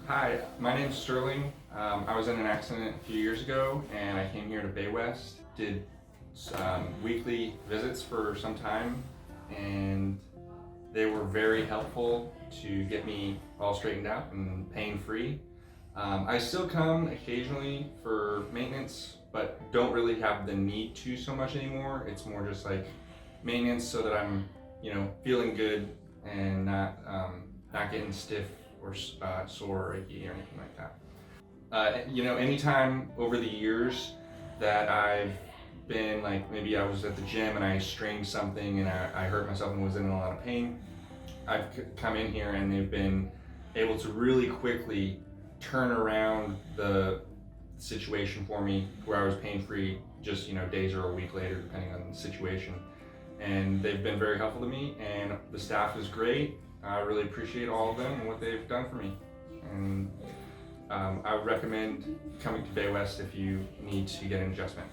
Hi, my name's Sterling. I was in an accident a few years ago and I came here to Baywest, did weekly visits for some time, and they were very helpful to get me all straightened out and pain-free. I still come occasionally for maintenance, but don't really have the need to so much anymore. It's more just like maintenance so that I'm, feeling good and not getting stiff or sore or achy or anything like that. Anytime over the years that I've been like, maybe I was at the gym and I strained something and I hurt myself and was in a lot of pain, I've come in here and they've been able to really quickly turn around the situation for me where I was pain-free just, days or a week later, depending on the situation. And they've been very helpful to me, and the staff is great. I really appreciate all of them and what they've done for me. And I would recommend coming to Baywest if you need to get an adjustment.